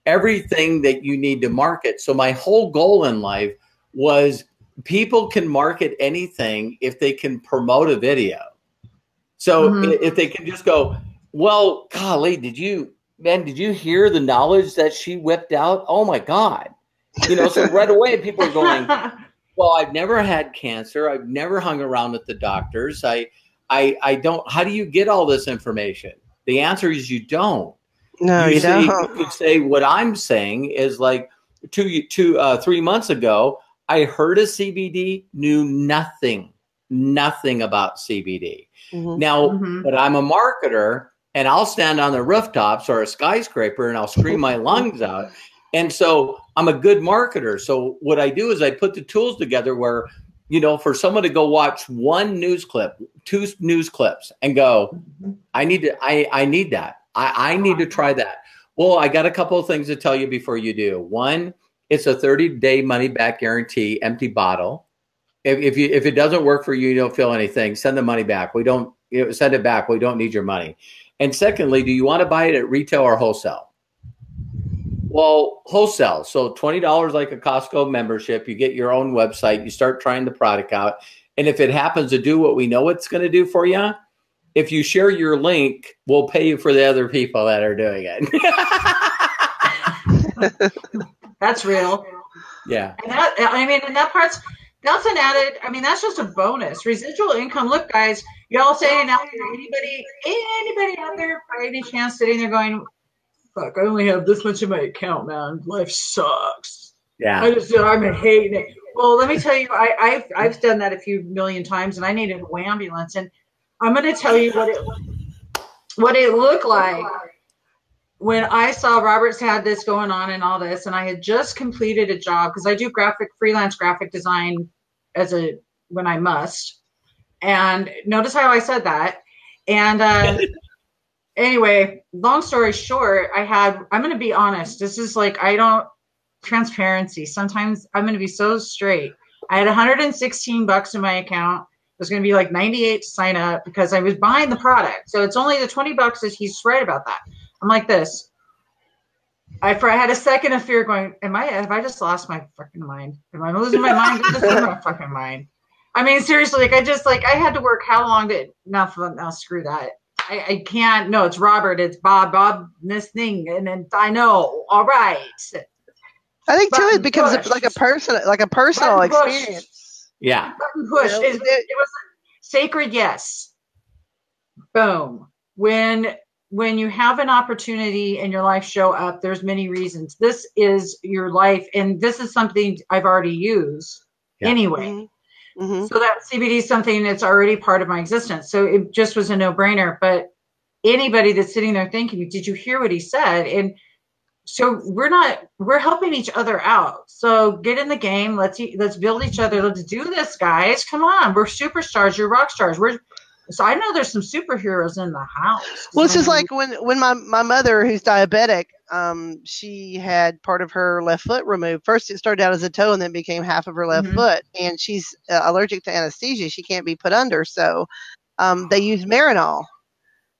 Speaker 3: everything that you need to market. So my whole goal in life was people can market anything if they can promote a video. So if they can just go, well, golly, did you hear the knowledge that she whipped out? Oh my God. So right away people are going, well, I've never had cancer. I've never hung around with the doctors. I don't. How do you get all this information? The answer is you don't.
Speaker 2: No, you don't.
Speaker 3: You could say what I'm saying is like 3 months ago, I heard of CBD, knew nothing about CBD. Now, but I'm a marketer, and I'll stand on the rooftops or a skyscraper and I'll scream my lungs out. And so I'm a good marketer. So what I do is I put the tools together where, for someone to go watch one news clip, 2 news clips, and go, I need that. I need to try that. Well, I got a couple of things to tell you before you do. One, it's a 30-day money-back guarantee, empty bottle. If it doesn't work for you, you don't feel anything, send the money back. Send it back. We don't need your money. And secondly, do you want to buy it at retail or wholesale? Well, wholesale. So $20 like a Costco membership. You get your own website. You start trying the product out. And if it happens to do what we know it's going to do for you, if you share your link, we'll pay you for the other people that are doing it.
Speaker 1: That's real.
Speaker 3: Yeah.
Speaker 1: And that part's, that's an added, that's just a bonus. Residual income. Look, guys, y'all saying out there, anybody out there by any chance sitting there going, fuck, I only have this much in my account, man. Life sucks.
Speaker 3: Yeah.
Speaker 1: I'm hating it. Well, let me tell you, I've done that a few million times, and I needed an ambulance. And I'm going to tell you what it looked like when I saw Robert's had this going on and all this, and I had just completed a job because I do freelance graphic design when I must. And notice how I said that. And anyway, long story short, I'm going to be honest. This is like, transparency. Sometimes I'm going to be so straight. I had $116 in my account. It was going to be like $98 to sign up because I was buying the product. So it's only the $20 that he's right about that. I'm like this. I had a second of fear going, have I just lost my fucking mind? Am I losing my mind? I'm just losing my fucking mind. Seriously, I had to work how long now screw that. I can't. No, it's Robert. It's Bob, this thing. And then I know. All right.
Speaker 2: I think too, it becomes like a personal experience.
Speaker 3: Yeah.
Speaker 1: Button push. It was sacred yes. Boom. When you have an opportunity in your life show up, there's many reasons. This is your life, and this is something I've already used anyway.
Speaker 2: Mm-hmm.
Speaker 1: So that CBD is something that's already part of my existence. So it just was a no-brainer. But anybody that's sitting there thinking, did you hear what he said? And so we're helping each other out. So get in the game. Let's build each other. Let's do this, guys. Come on. We're superstars. You're rock stars. So I know there's some superheroes in the house.
Speaker 2: Well, it's just like when my mother, who's diabetic, she had part of her left foot removed. First, it started out as a toe and then became half of her left foot. And she's allergic to anesthesia. She can't be put under. So they use Marinol.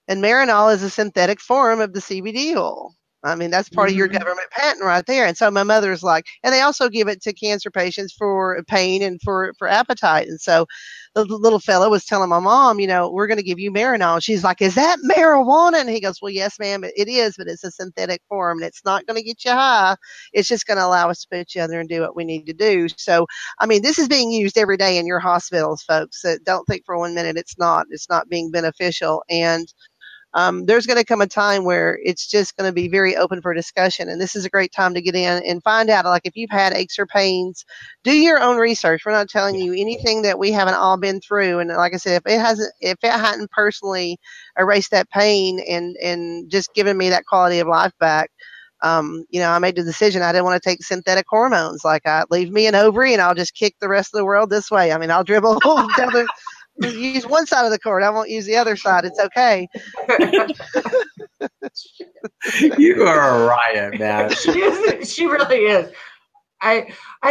Speaker 2: And Marinol is a synthetic form of the CBD oil. I mean, that's part of your government patent right there. And so my mother's like, and they also give it to cancer patients for pain and for appetite. And so the little fellow was telling my mom, we're going to give you Marinol. She's like, is that marijuana? And he goes, well, yes, ma'am, it is, but it's a synthetic form and it's not going to get you high. It's just going to allow us to put you under and do what we need to do. So, I mean, this is being used every day in your hospitals, folks. So don't think for 1 minute it's not being beneficial. And there's going to come a time where it's just going to be very open for discussion. And this is a great time to get in and find out, like, if you've had aches or pains, do your own research. We're not telling you anything that we haven't all been through. And like I said, if it hadn't personally erased that pain and just given me that quality of life back, I made the decision I didn't want to take synthetic hormones. Like, leave me an ovary and I'll just kick the rest of the world this way. I mean, I'll dribble down the use one side of the court. I won't use the other side. It's okay.
Speaker 3: You are a riot, man.
Speaker 1: She really is. I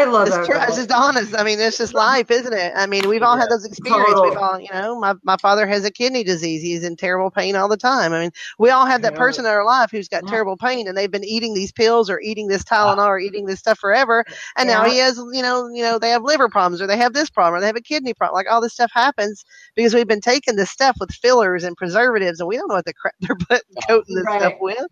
Speaker 1: love that.
Speaker 2: It's just honest. I mean, it's just life, isn't it? I mean, we've all had those experiences.
Speaker 1: Totally.
Speaker 2: We've all, my father has a kidney disease. He's in terrible pain all the time. I mean, we all have that person in our life who's got terrible pain, and they've been eating these pills or eating this Tylenol or eating this stuff forever. And now he has, they have liver problems or they have this problem or they have a kidney problem. Like, all this stuff happens because we've been taking this stuff with fillers and preservatives, and we don't know what the crap they're coating this stuff with.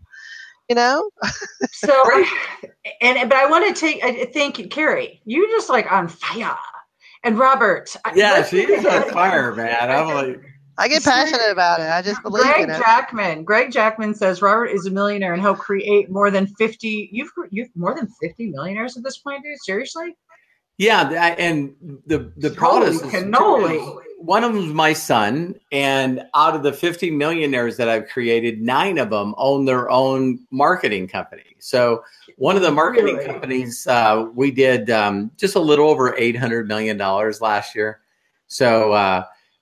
Speaker 1: So, but I want to thank Carrie. You just like on fire, and Robert.
Speaker 3: Yeah, she's on fire, man. I'm like,
Speaker 2: I get passionate about it. I just believe in it.
Speaker 1: Greg Jackman says Robert is a millionaire and he'll create more than 50. You've more than 50 millionaires at this point, dude. Seriously?
Speaker 3: Yeah, and the proudest is one of them is my son, and out of the 50 millionaires that I've created, 9 of them own their own marketing company. So one of the marketing companies, we did just a little over $800 million last year. So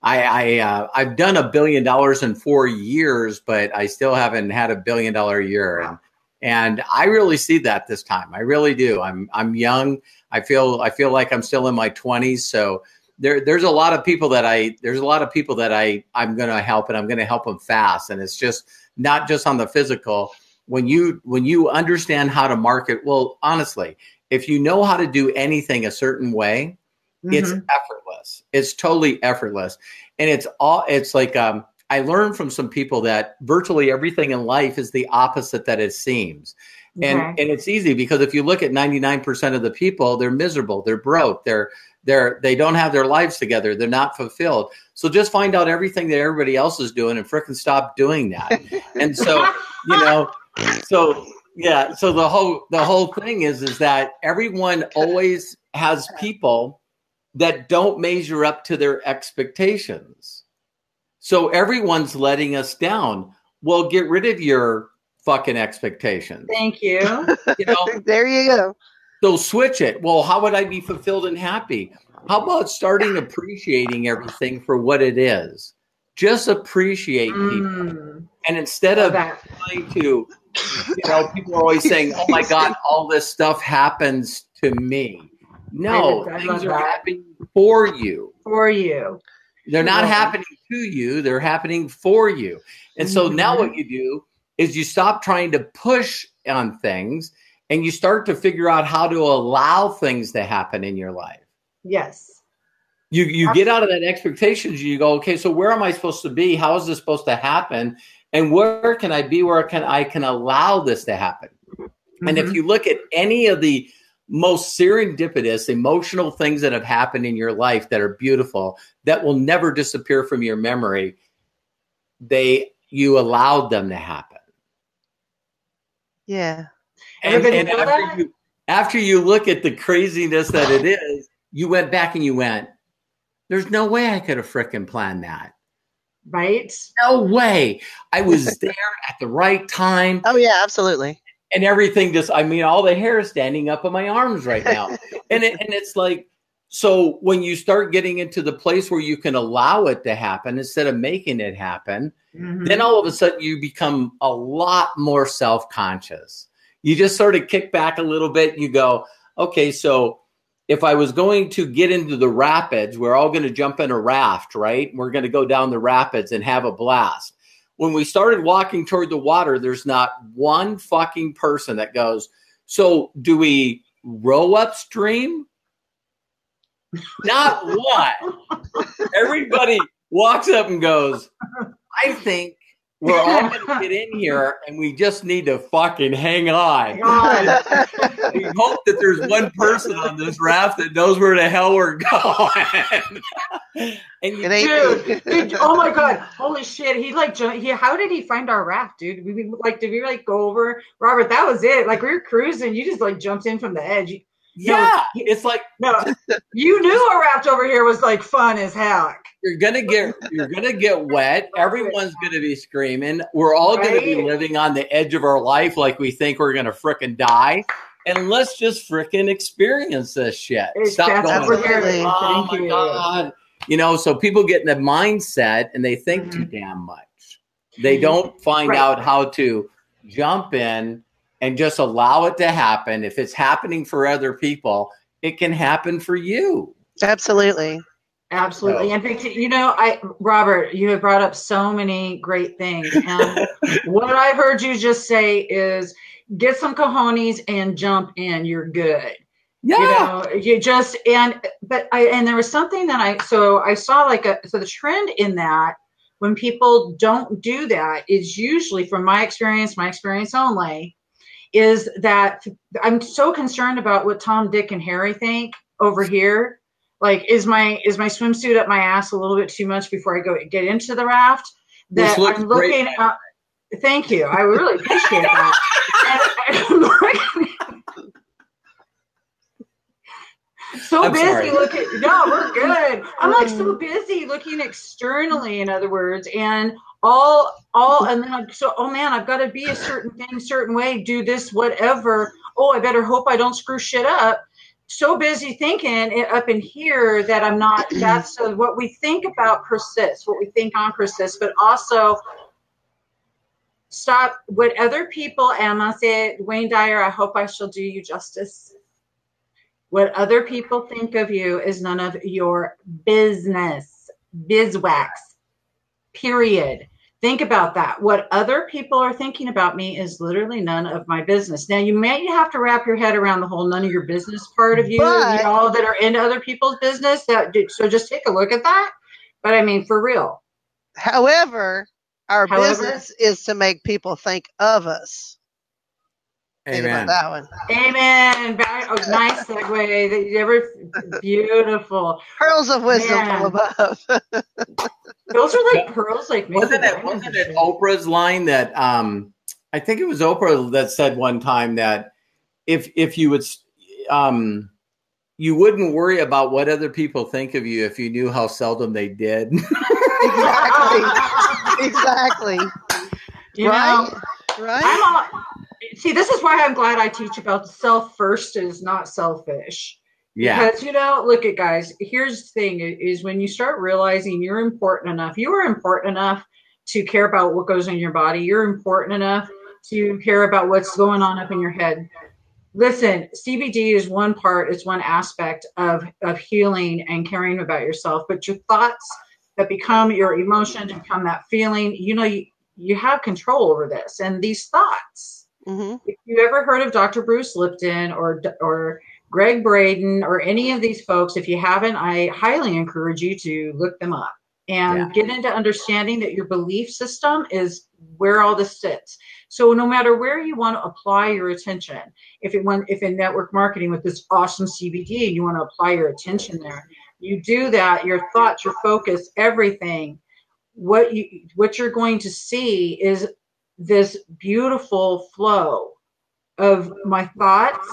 Speaker 3: I've done $1 billion in 4 years, but I still haven't had $1 billion year. And I really see that this time. I really do. I'm young. I feel like I'm still in my 20s. So there's a lot of people that I'm going to help, and I'm going to help them fast. And it's just not just on the physical. When you understand how to market, well, honestly, if you know how to do anything a certain way, it's effortless. It's totally effortless. And it's like, I learned from some people that virtually everything in life is the opposite that it seems. And it's easy because if you look at 99% of the people, they're miserable, they're broke, they don't have their lives together, they're not fulfilled. So just find out everything that everybody else is doing and frickin' stop doing that. And so, so the whole thing is that everyone always has people that don't measure up to their expectations. So everyone's letting us down. Well, get rid of your fucking expectations.
Speaker 1: Thank you.
Speaker 2: There you go.
Speaker 3: So switch it. Well, how would I be fulfilled and happy? How about starting appreciating everything for what it is? Just appreciate people. And instead of trying to, people are always saying, oh my God, all this stuff happens to me. No, things are happening for you.
Speaker 1: For you.
Speaker 3: They're not happening to you. They're happening for you. And so now what you do is you stop trying to push on things and you start to figure out how to allow things to happen in your life.
Speaker 1: Yes.
Speaker 3: You get out of that expectations. You go, okay, so where am I supposed to be? How is this supposed to happen? And where can I be where I can allow this to happen? And if you look at any of the most serendipitous, emotional things that have happened in your life that are beautiful, that will never disappear from your memory, you allowed them to happen.
Speaker 2: Yeah.
Speaker 3: And after you look at the craziness that it is, you went back and you went, there's no way I could have frickin' planned that.
Speaker 1: Right?
Speaker 3: No way. I was there at the right time.
Speaker 2: Oh, yeah, absolutely.
Speaker 3: And everything all the hair is standing up on my arms right now. and it's like, so when you start getting into the place where you can allow it to happen instead of making it happen, then all of a sudden you become a lot more self-conscious. You just sort of kick back a little bit and you go, okay, so if I was going to get into the rapids, we're all going to jump in a raft, right? We're going to go down the rapids and have a blast. When we started walking toward the water, there's not one fucking person that goes, so do we row upstream? Not one. Everybody walks up and goes, I think we're all going to get in here and we just need to fucking hang on. We hope that there's one person on this raft that knows where the hell we're going. And
Speaker 1: dude, oh my God, holy shit! How did he find our raft, dude? Did we go over, Robert? That was it. Like we were cruising, you just jumped in from the edge.
Speaker 3: It's like
Speaker 1: you knew a raft over here was fun as heck.
Speaker 3: You're gonna get wet. Everyone's gonna be screaming. We're all gonna be living on the edge of our life, like we think we're gonna frickin' die. And let's just frickin' experience this shit. Stop going, oh my God. So people get in the mindset and they think too damn much. They don't find out how to jump in and just allow it to happen. If it's happening for other people, it can happen for you.
Speaker 2: Absolutely.
Speaker 1: Absolutely. And Robert, you have brought up so many great things. And what I heard you just say is get some cojones and jump in. You're good.
Speaker 3: Yeah.
Speaker 1: And there was something that I saw the trend in that when people don't do that is usually, from my experience only, is that I'm so concerned about what Tom, Dick, and Harry think over here. Like, is my swimsuit up my ass a little bit too much before I get into the raft? That I'm looking up. Thank you. I really appreciate that. So busy looking. No, we're good. I'm so busy looking externally, in other words, and and then I've got to be a certain thing, certain way, do this, whatever. Oh, I better hope I don't screw shit up. So busy thinking up in here that I'm not. That's what we think about persists. What we think on persists, but also stop what other people. And I'm gonna say it, Wayne Dyer. I hope I shall do you justice. What other people think of you is none of your business. Bizwax. Period. Think about that. What other people are thinking about me is literally none of my business. Now, you may have to wrap your head around the whole none of your business part of you, that are into other people's business. So just take a look at that. But I mean, for real.
Speaker 2: However, our business is to make people think of us.
Speaker 3: Amen.
Speaker 2: That one.
Speaker 1: Amen. Nice segue. Beautiful.
Speaker 2: Pearls of wisdom from above.
Speaker 1: Those are like pearls.
Speaker 3: Wasn't it Oprah's line that I think it was Oprah that said one time that if you would you wouldn't worry about what other people think of you if you knew how seldom they did.
Speaker 2: Exactly.
Speaker 1: Right. See, this is why I'm glad I teach about self first is not selfish. Yeah. Because, look at guys, here's the thing is when you start realizing you are important enough to care about what goes in your body. You're important enough to care about what's going on up in your head. Listen, CBD is one part, it's one aspect of healing and caring about yourself, but your thoughts that become your emotions, become that feeling, you have control over this and these thoughts. Mm-hmm. If you ever heard of Dr. Bruce Lipton or Greg Braden or any of these folks, if you haven't, I highly encourage you to look them up and get into understanding that your belief system is where all this sits. So no matter where you want to apply your attention, if in network marketing with this awesome CBD, you want to apply your attention there, you do that, your thoughts, your focus, everything, what you're going to see is this beautiful flow of my thoughts,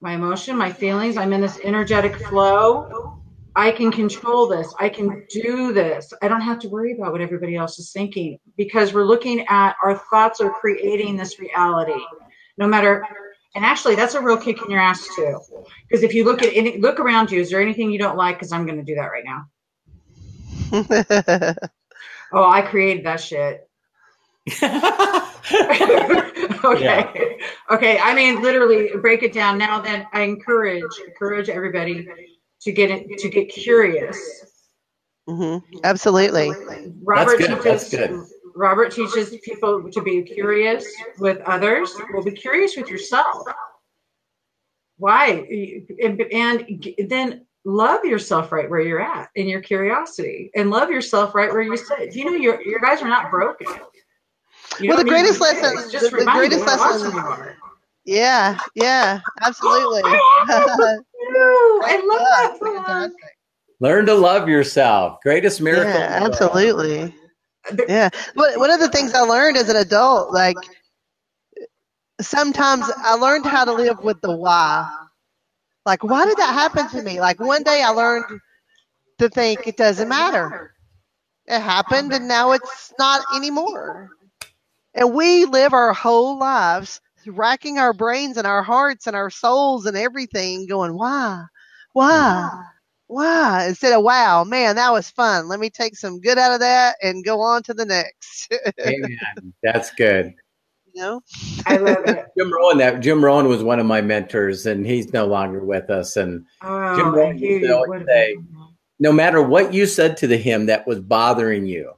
Speaker 1: my emotion, my feelings. I'm in this energetic flow. I can control this. I can do this. I don't have to worry about what everybody else is thinking, because we're looking at our thoughts are creating this reality. No matter, and actually that's a real kick in your ass too. Because if you look around you, is there anything you don't like? Because I'm going to do that right now. Oh, I created that shit. Okay. Okay. I mean, literally break it down. Now then, I encourage everybody to get curious.
Speaker 2: Mm-hmm. Absolutely.
Speaker 1: Robert teaches people to be curious with others. Well, be curious with yourself. Why? And then love yourself right where you're at in your curiosity, and love yourself right where you sit. You know, your guys are not broken.
Speaker 2: Well, the greatest lesson, the greatest lesson. Yeah, absolutely.
Speaker 1: I love that.
Speaker 2: Fantastic.
Speaker 3: Learn to love yourself. Greatest miracle.
Speaker 2: Yeah, absolutely. Yeah. One of the things I learned as an adult, like sometimes I learned how to live with the why. Like, why did that happen to me? Like one day I learned to think it doesn't matter. It happened and now it's not anymore. And we live our whole lives racking our brains and our hearts and our souls and everything going, why? Instead of, wow, man, that was fun. Let me take some good out of that and go on to the next.
Speaker 3: Amen. That's good.
Speaker 2: You know?
Speaker 1: I love it.
Speaker 3: Jim Rohn was one of my mentors, and he's no longer with us. And Jim Rohn used to always say, no matter what you said to him that was bothering you,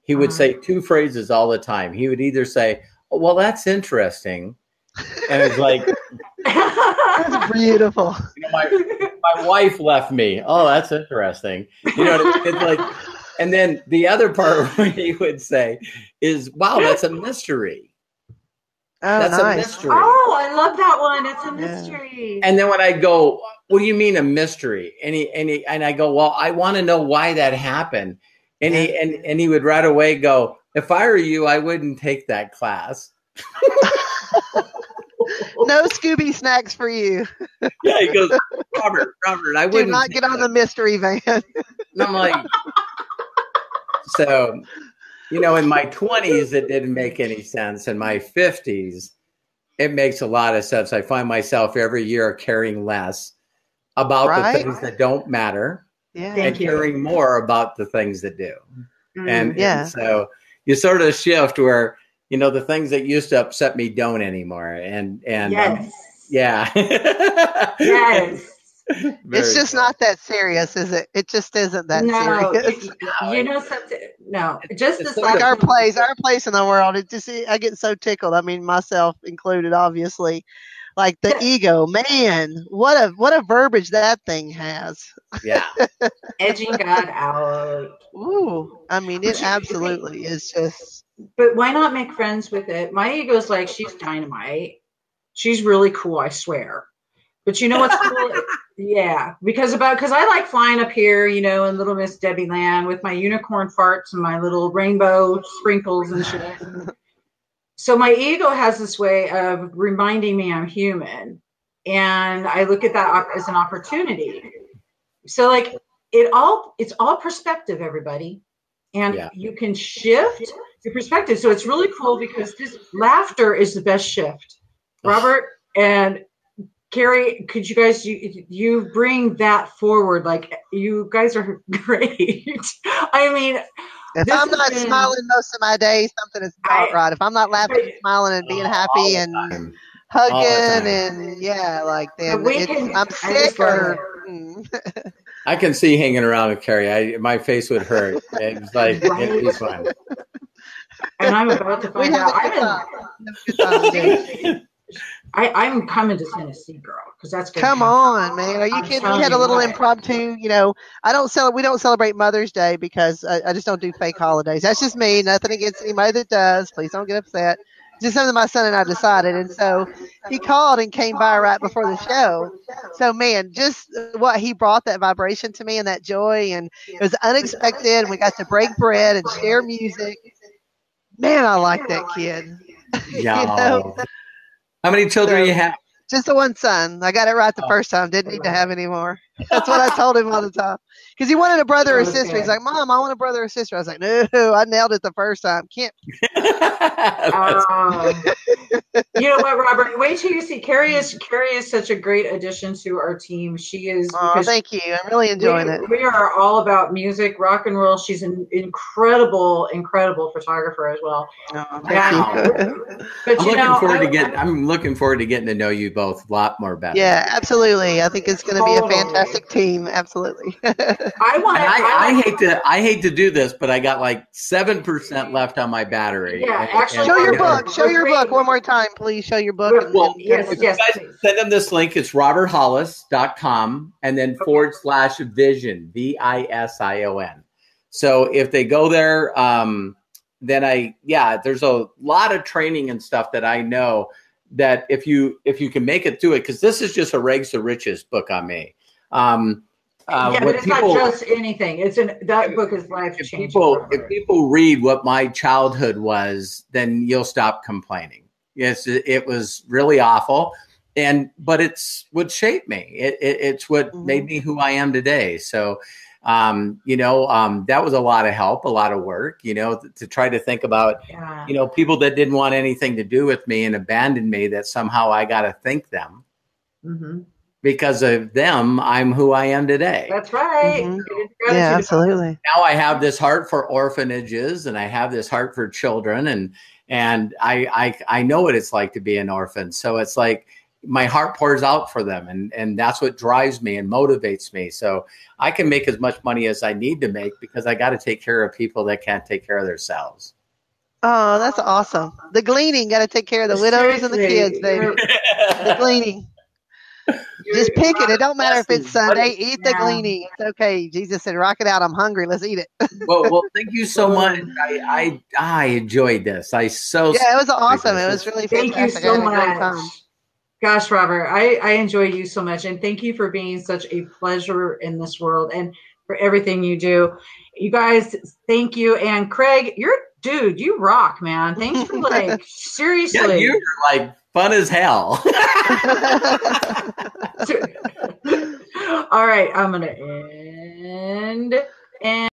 Speaker 3: he would say two phrases all the time. He would either say, oh, well, that's interesting. And it's like,
Speaker 2: that's beautiful.
Speaker 3: You know, my wife left me. Oh, that's interesting. You know, it's like, and then the other part where he would say is, wow, that's a mystery.
Speaker 2: Oh,
Speaker 3: that's
Speaker 2: nice.
Speaker 3: a mystery.
Speaker 1: Oh, I love that one. It's a mystery.
Speaker 3: And then when I go, what do you mean a mystery? And I go, well, I want to know why that happened. And he would right away go, if I were you, I wouldn't take that class.
Speaker 2: No Scooby snacks for you.
Speaker 3: Yeah, he goes, Robert, I wouldn't.
Speaker 2: Do not get on the mystery van.
Speaker 3: And I'm like, so, you know, in my 20s, it didn't make any sense. In my 50s, it makes a lot of sense. I find myself every year caring less about the things that don't matter.
Speaker 2: Yeah.
Speaker 3: And caring more about the things that do. And so you sort of shift where, you know, the things that used to upset me don't anymore. And
Speaker 1: yes.
Speaker 3: Yeah.
Speaker 1: Yes.
Speaker 2: It's just not that serious, is it? It just isn't that serious.
Speaker 1: You know something? No, just
Speaker 2: it's like our place in the world. It just, I get so tickled. I mean, myself included, obviously. Like the ego, man, what a verbiage that thing has.
Speaker 3: Yeah.
Speaker 1: Edging God out.
Speaker 2: Ooh, I mean, it absolutely is just.
Speaker 1: But why not make friends with it? My ego's like, she's dynamite. She's really cool, I swear. But you know what's cool? Yeah, because I like flying up here, you know, in Little Miss Debbie Land with my unicorn farts and my little rainbow sprinkles and shit. So my ego has this way of reminding me I'm human, and I look at that as an opportunity. So like it's all perspective, everybody, and you can shift your perspective. So it's really cool because this laughter is the best shift. Robert and Carrie, could you guys you bring that forward? Like you guys are great. I mean.
Speaker 2: If I'm not smiling most of my day, something is not right. If I'm not laughing and smiling and being happy and hugging and then I'm sick or.
Speaker 3: I can see hanging around with Carrie. My face would hurt. It's like it's fine.
Speaker 1: And I'm about to find out. I'm coming to Tennessee, girl. because that's good.
Speaker 2: Come on, man. Are you
Speaker 1: I'm
Speaker 2: kidding? We
Speaker 1: telling
Speaker 2: had a
Speaker 1: you
Speaker 2: little
Speaker 1: what.
Speaker 2: impromptu, we don't celebrate Mother's Day because I just don't do fake holidays. That's just me. Nothing against anybody that does. Please don't get upset. Just something my son and I decided. And so he called and came by right before the show. So, man, just what he brought, that vibration to me and that joy. And it was unexpected. We got to break bread and share music. Man, I like that kid.
Speaker 3: Yeah.
Speaker 2: know?
Speaker 3: How many children you have?
Speaker 2: Just the one son. I got it right the first time. Didn't need to have any more. That's what I told him all the time. Because he wanted a brother or sister. He's like, Mom, I want a brother or sister. I was like, no, I nailed it the first time. Can't.
Speaker 1: You know what, Robert? Wait till you see Carrie is such a great addition to our team. She is.
Speaker 2: Oh, thank you. I'm really enjoying it.
Speaker 1: We are all about music, rock and roll. She's an incredible photographer as well.
Speaker 2: Oh, thank you.
Speaker 1: But
Speaker 3: I'm looking forward to getting to know you both a lot more better.
Speaker 2: Yeah, absolutely. I think it's going to be a fantastic team. Absolutely.
Speaker 3: I hate to do this, but I got like 7% left on my battery.
Speaker 1: Yeah, actually,
Speaker 2: show your book. Show your book one more time, please. Show your book.
Speaker 1: Yes.
Speaker 3: Send them this link. It's roberthollis.com and then /vision, VISION. So if they go there, then there's a lot of training and stuff that I know that if you can make it through it, because this is just a rags to riches book on me.
Speaker 1: But it's not just anything. That book is life changing.
Speaker 3: If people read what my childhood was, then you'll stop complaining. Yes, it was really awful, but it's what shaped me. It's what made me who I am today. So, that was a lot of help, a lot of work. To try to think about, people that didn't want anything to do with me and abandoned me. That somehow I got to thank them. Mm-hmm. Because of them, I'm who I am today.
Speaker 1: That's right.
Speaker 2: Mm-hmm. Yeah, absolutely.
Speaker 3: Now I have this heart for orphanages, and I have this heart for children, and I know what it's like to be an orphan. So it's like my heart pours out for them, and that's what drives me and motivates me. So I can make as much money as I need to make because I got to take care of people that can't take care of themselves.
Speaker 2: Oh, that's awesome. The gleaning, got to take care of the widows and the kids, baby. The gleaning. Just pick it. It don't matter if it's Sunday. Eat the gleaning. It's okay. Jesus said, rock it out. I'm hungry. Let's eat it.
Speaker 3: well, thank you so much. I enjoyed this. It was
Speaker 2: awesome. It was really fantastic.
Speaker 1: Thank you so much. Gosh, Robert, I enjoy you so much. And thank you for being such a pleasure in this world and for everything you do. You guys, thank you. And Craig, you rock, man. Thanks for seriously.
Speaker 3: Yeah, you're fun as hell.
Speaker 1: All right, I'm going to end.